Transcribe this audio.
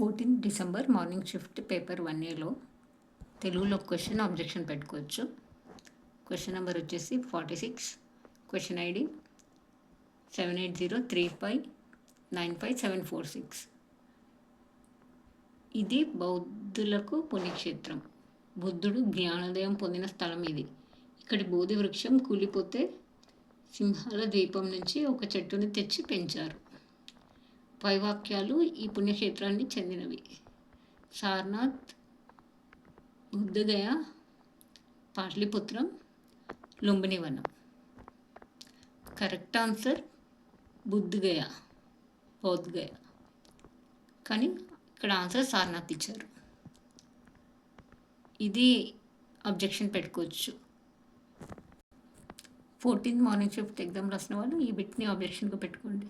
14 December morning shift paper 1Aలో తెలుగులో question objection పెట్టుకోవచ్చు. Question number వచ్చేసి 46, క్వశ్చన్ ఐడి 7803595746. ఇది బౌద్ధులకు పుణ్యక్షేత్రం. బుద్ధుడు జ్ఞానోదయం పొందిన స్థలం ఇది. ఇక్కడి బోధి వృక్షం కూలిపోతే సింహాల ద్వీపం నుంచి ఒక చెట్టుని తెచ్చి పెంచారు. పై వాక్యాలు ఈ పుణ్యక్షేత్రానికి చెందినవి. సారనాథ్, బుద్ధగయ, పాటలీపుత్రం, లుంబిని వనం. Correct answer Buddhagaya, Bodhgaya. కానీ ఇక్కడ ఆన్సర్ సారనాథ్ ఇచ్చారు. ఇది అబ్జెక్షన్ పెట్టుకోవచ్చు. 14 మార్నింగ్ షిఫ్ట్ ఎగ్జామ్ రాసిన వాళ్ళు ఈ బిట్ని అబ్జెక్షన్గా పెట్టుకోండి.